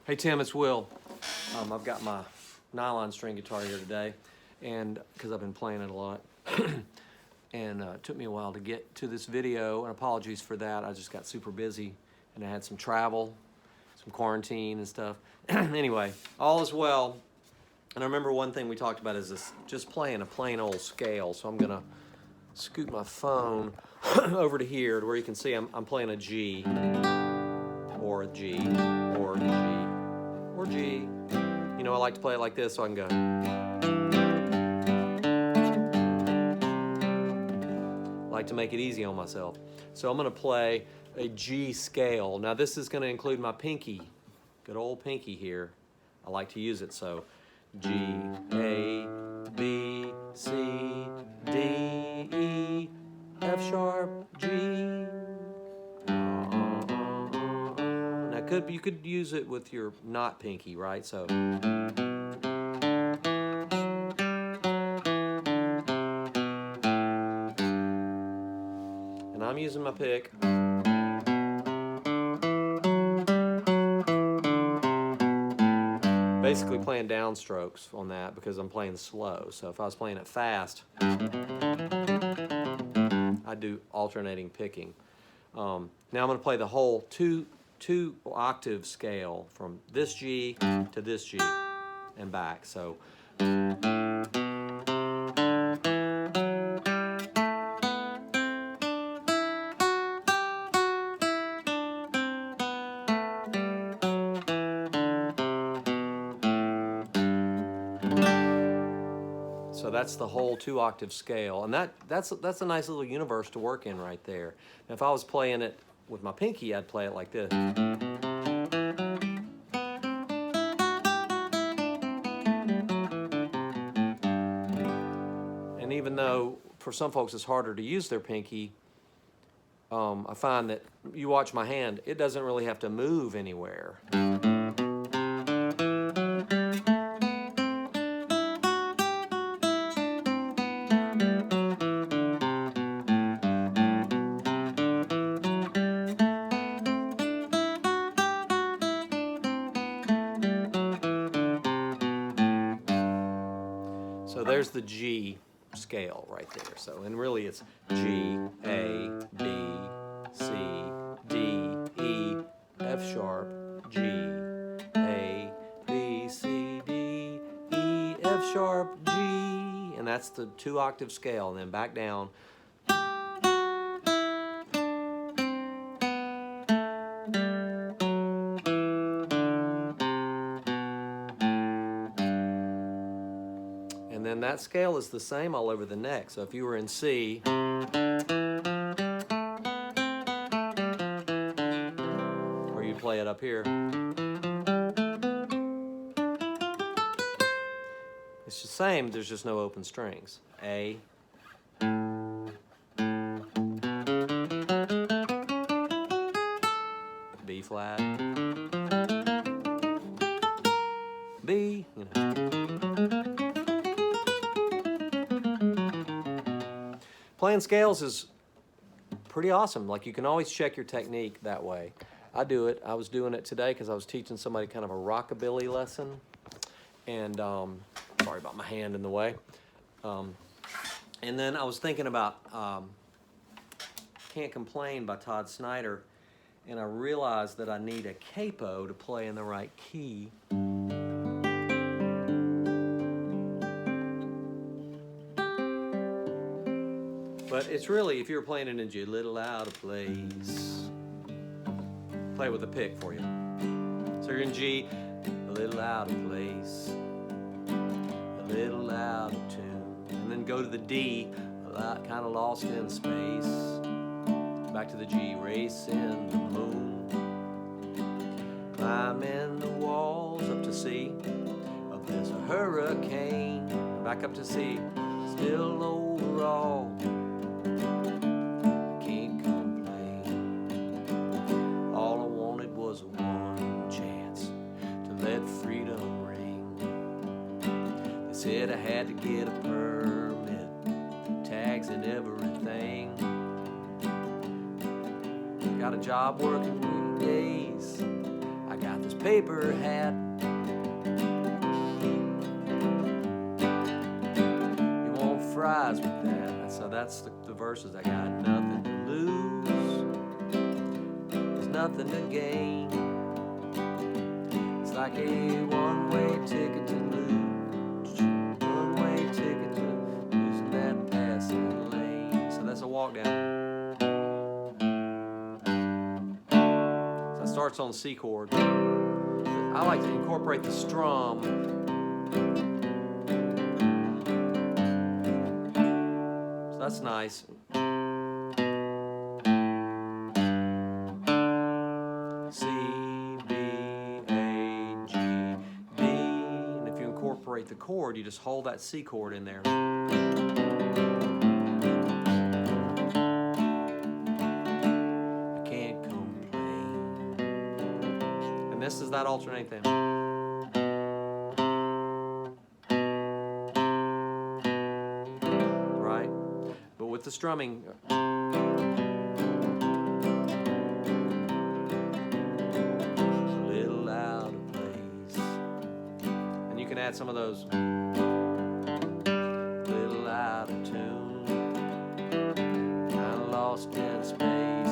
Hey Tim, it's Will. I've got my nylon string guitar here today, and because I've been playing it a lot, and it took me a while to get to this video, and apologies for that. I just got super busy, and I had some travel, some quarantine and stuff. Anyway, all is well. And I remember one thing we talked about is this, just playing a plain old scale. So I'm gonna scoot my phone over to here to where you can see I'm playing a G, or a G, or a G, or G. You know, I like to play it like this so I can go. I like to make it easy on myself. So I'm gonna play a G scale. Now this is gonna include my pinky, good old pinky here. I like to use it, so G, A, B, C, D, E, F sharp, G. Now you could use it with your not pinky, right? So. And I'm using my pick. Basically playing downstrokes on that because I'm playing slow. So if I was playing it fast, I'd do alternating picking. Now I'm going to play the whole two octave scale from this G to this G and back. So. So that's the whole 2-octave scale, and that's a nice little universe to work in right there. Now if I was playing it with my pinky, I'd play it like this. And even though for some folks it's harder to use their pinky, I find that you watch my hand, it doesn't really have to move anywhere. So there's the G scale right there. So, and really it's G, A, B, C, D, E, F sharp, G, A, B, C, D, E, F sharp, G. And that's the 2-octave scale. And then back down. And then that scale is the same all over the neck. So if you were in C, or you play it up here, it's the same, there's just no open strings. A, B flat, B, you know. Playing scales is pretty awesome. Like, you can always check your technique that way. I do it. I was doing it today because I was teaching somebody kind of a rockabilly lesson. And sorry about my hand in the way. And then I was thinking about Can't Complain by Todd Snyder. And I realized that I need a capo to play in the right key. But it's really, if you're playing it in G, a little out of place. Play with a pick for you. So you're in G, a little out of place, a little out of tune. And then go to the D, a lot kind of lost in space. Back to the G, racing the moon. Climbing the walls up to C, up there's a hurricane. Back up to C, still overall. Said I had to get a permit, tags and everything. Got a job working weekdays. I got this paper hat. You want fries with that. So that's the verses. I got nothing to lose, there's nothing to gain. It's like a one-way ticket to lose, one-way ticket to losing that passing lane. So that's a walk down. So it starts on the C chord. I like to incorporate the strum. So that's nice. C, B, A, G, B. And if you incorporate the chord, you just hold that C chord in there. I can't complain. And this is that alternate thing. Right? But with the strumming, add some of those. Little out of tune, kinda lost in space,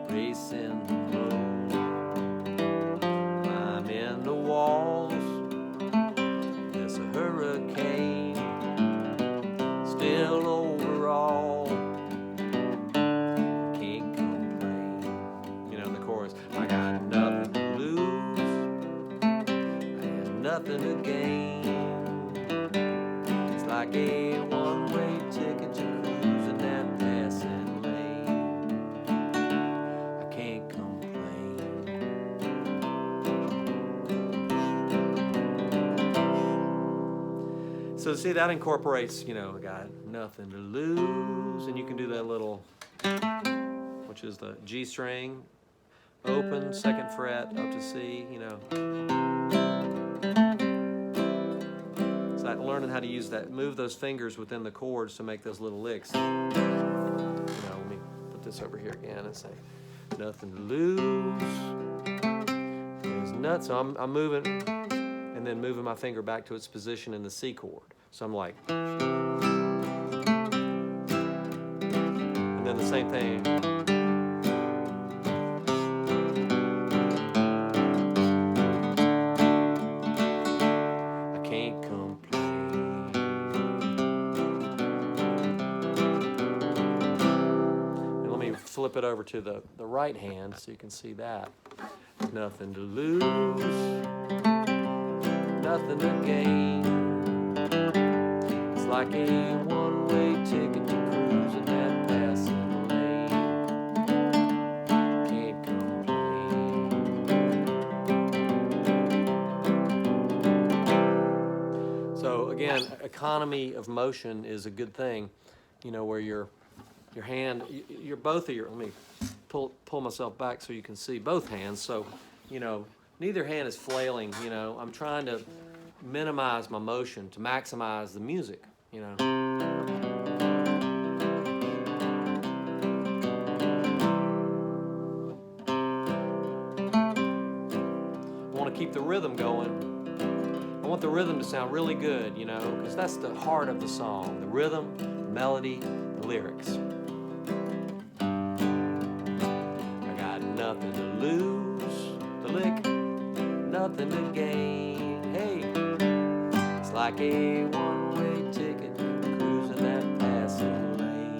racing the road, climbing the walls. There's a hurricane still overall. Can't complain. You know, in the chorus, I got nothing to lose, nothing to gain. It's like a one-way ticket to cruising that passing lane. I can't complain. So see, that incorporates, you know, I got nothing to lose, and you can do that little, which is the G string, open, 2nd fret, up to C, you know. Learning how to use that, move those fingers within the chords to make those little licks. You know, let me put this over here again and say, nothing to lose. There's nuts. So I'm moving, and then moving my finger back to its position in the C chord. So I'm like, and then the same thing. Flip it over to the right hand so you can see that. Nothing to lose, nothing to gain. It's like a one-way ticket to cruise in that passing lane. Can't complain. So again, economy of motion is a good thing, you know, where your hand, both of your, let me pull myself back so you can see both hands. So, you know, neither hand is flailing, you know. I'm trying to minimize my motion to maximize the music, you know. I want to keep the rhythm going. I want the rhythm to sound really good, you know, because that's the heart of the song. The rhythm, the melody, the lyrics. Nothing to lose, the lick, nothing to gain. Hey, it's like a one-way ticket cruising that passing lane.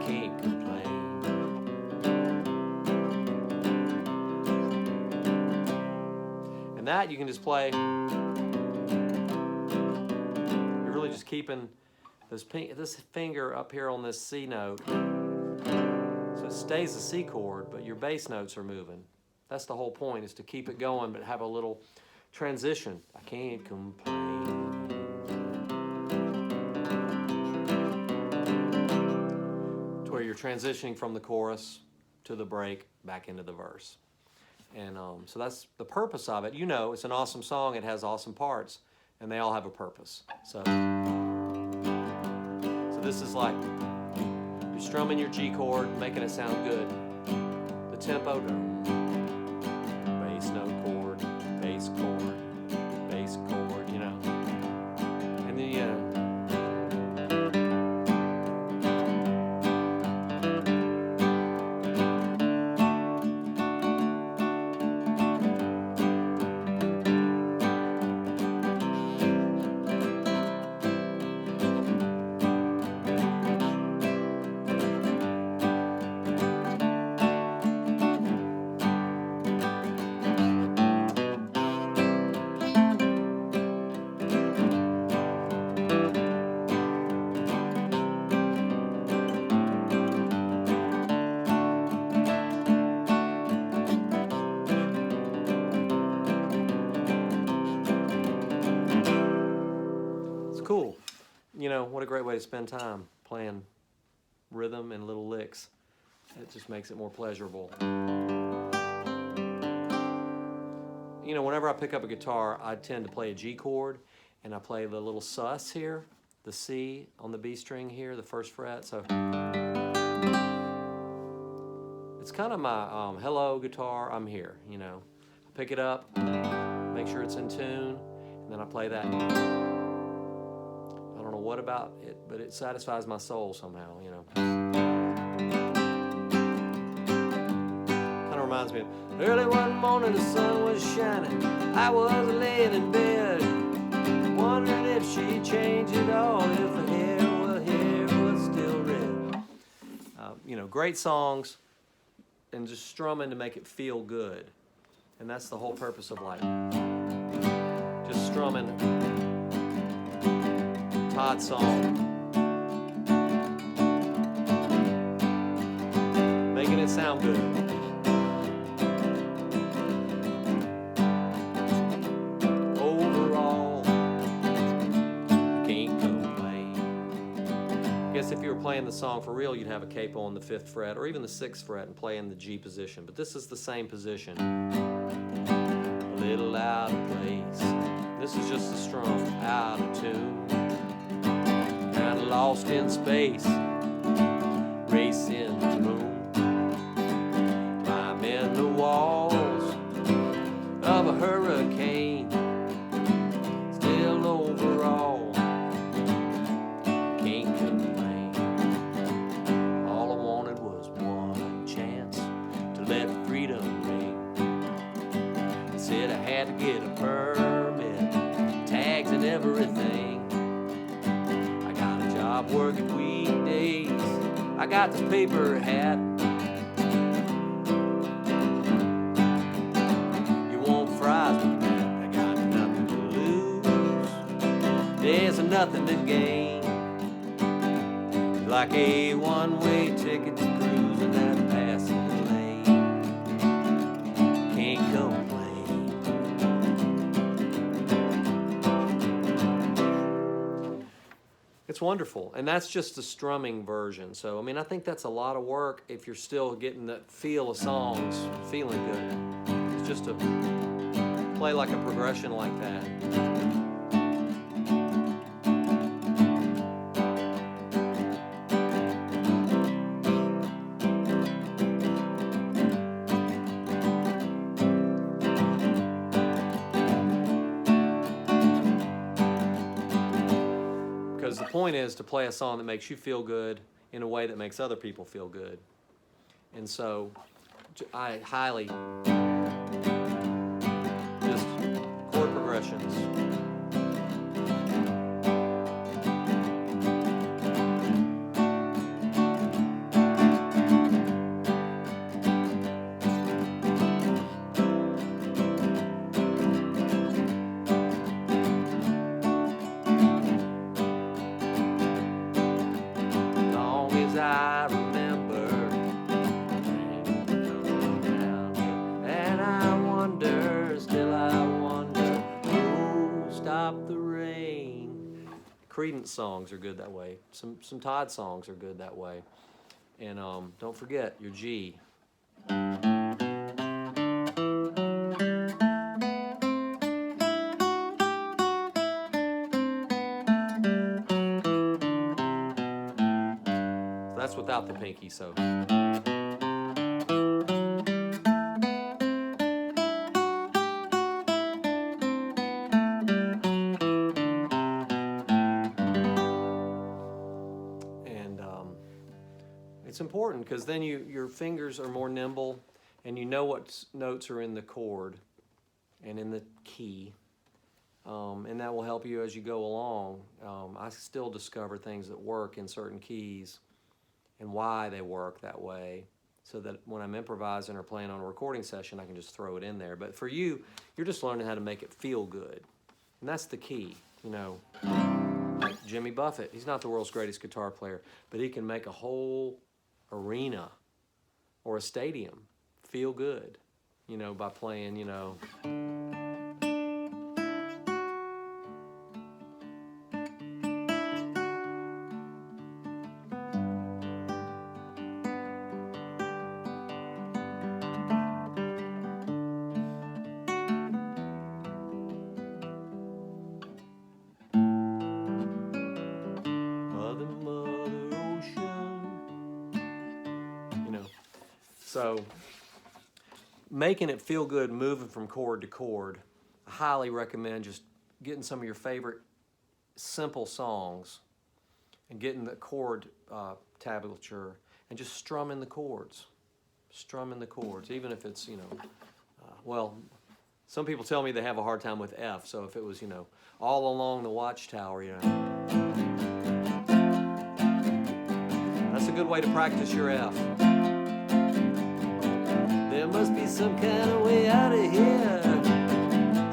Can't complain. And that you can just play. You're really just keeping this finger up here on this C note. So it stays a C chord, but your bass notes are moving. That's the whole point, is to keep it going, but have a little transition. I can't complain. To where you're transitioning from the chorus to the break, back into the verse. And so that's the purpose of it. You know, it's an awesome song. It has awesome parts, and they all have a purpose. So this is like, you're strumming your G chord, making it sound good. The tempo, you know, what a great way to spend time playing rhythm and little licks. It just makes it more pleasurable. You know, whenever I pick up a guitar, I tend to play a G chord, and I play the little sus here, the C on the B string here, the first fret. So it's kind of my hello guitar, I'm here, you know. I pick it up, make sure it's in tune, and then I play that. I don't know what about it, but it satisfies my soul somehow, you know. Kind of reminds me of early one morning, the sun was shining. I was laying in bed, wondering if she'd change it all, if her hair was still red. You know, great songs, and just strumming to make it feel good. And that's the whole purpose of life. Just strumming Todd's song, making it sound good. Overall, I can't complain. I guess if you were playing the song for real, you'd have a capo on the 5th fret or even the 6th fret and play in the G position. But this is the same position. A little out of place. This is just the strum, out of tune. Kinda lost in space, racing the moon. Climbing the walls of a hurricane. Still overall, can't complain. All I wanted was one chance to let freedom ring. They said I had to get a permit, tags and everything. I got a job working weekdays, I got this paper hat. You want fries with that? I got nothing to lose, there's nothing to gain. Like a one-way ticket to cruise in that passing lane. Can't complain. It's wonderful, and that's just the strumming version. So, I mean, I think that's a lot of work if you're still getting the feel of songs, feeling good. It's just to play like a progression like that. Because the point is to play a song that makes you feel good in a way that makes other people feel good. And so I highly just chord progressions. I remember, and I wonder, still I wonder, who stopped the rain. Creedence songs are good that way. Some Todd songs are good that way. And don't forget your G. That's without the pinky, so. And it's important because then your fingers are more nimble and you know what notes are in the chord and in the key. And that will help you as you go along. I still discover things that work in certain keys and why they work that way, so that when I'm improvising or playing on a recording session, I can just throw it in there. But for you, you're just learning how to make it feel good. And that's the key, you know. Like Jimmy Buffett, he's not the world's greatest guitar player, but he can make a whole arena or a stadium feel good, you know, by playing, you know. So making it feel good, moving from chord to chord, I highly recommend just getting some of your favorite simple songs and getting the chord tablature and just strumming the chords. Strumming the chords, even if it's, well, some people tell me they have a hard time with F, so if it was, all along the watchtower, that's a good way to practice your F. There must be some kind of way out of here,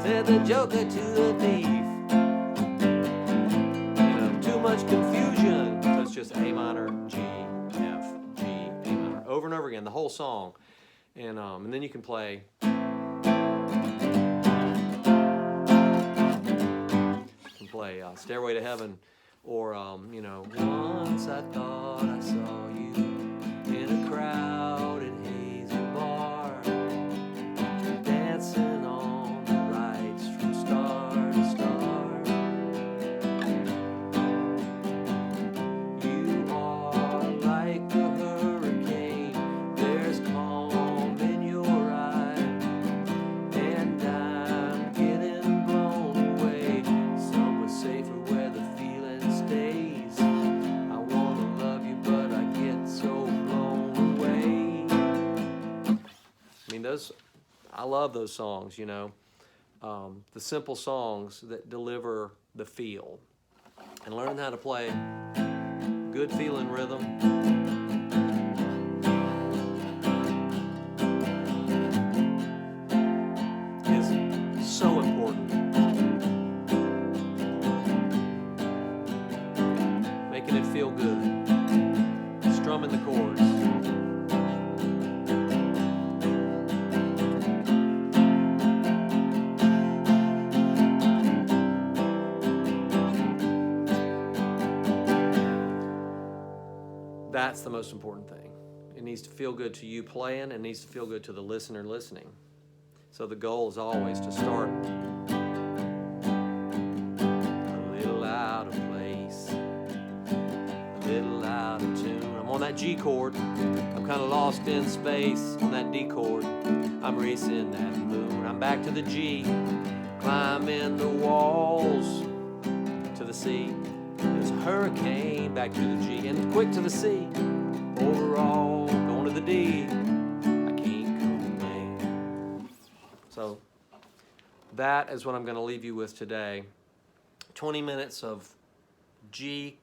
said the joker to a thief. Too much confusion, so it's just A minor, G, F, G, A minor, over and over again, the whole song. And then you can play. Stairway to Heaven, or once I thought I saw you in a crowded hazy bar, dancing on the lights from star to star. You are like a hurricane, there's calm in your eye, and I'm getting blown away somewhere safer where the feeling stays. I wanna love you, but I get so blown away. I mean, I love those songs, the simple songs that deliver the feel. And learning how to play good feeling rhythm is so important. Making it feel good, strumming the chords. That's the most important thing. It needs to feel good to you playing, and it needs to feel good to the listener listening. So the goal is always to start a little out of place, a little out of tune. I'm on that G chord, I'm kind of lost in space. On that D chord, I'm racing that moon. I'm back to the G, climbing the walls to the C. There's a hurricane, back to the G, and quick to the C. Overall, going to the D, I can't complain. So that is what I'm going to leave you with today. 20 minutes of G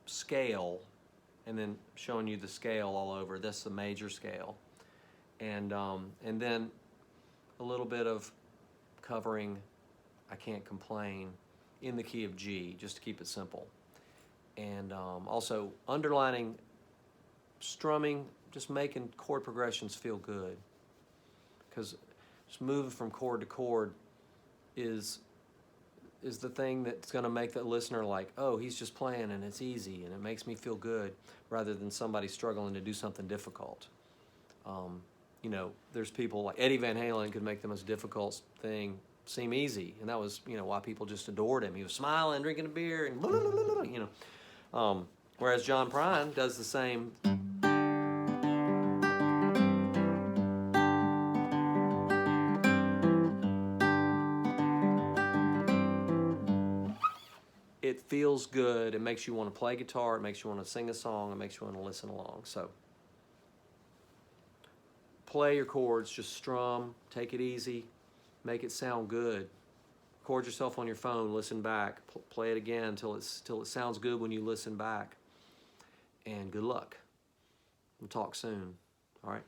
scale, and then showing you the scale all over. This is the major scale. And then a little bit of covering I Can't Complain in the key of G, just to keep it simple. And also underlining, strumming, just making chord progressions feel good. Because just moving from chord to chord is the thing that's going to make the listener like, oh, he's just playing and it's easy and it makes me feel good, rather than somebody struggling to do something difficult. There's people like Eddie Van Halen could make the most difficult thing seem easy, and that was why people just adored him. He was smiling, drinking a beer, and blah, blah, blah, blah, whereas John Prine does the same. It feels good. It makes you want to play guitar. It makes you want to sing a song. It makes you want to listen along. So play your chords. Just strum. Take it easy. Make it sound good. Record yourself on your phone. Listen back. Play it again till it sounds good when you listen back. And good luck. We'll talk soon. All right.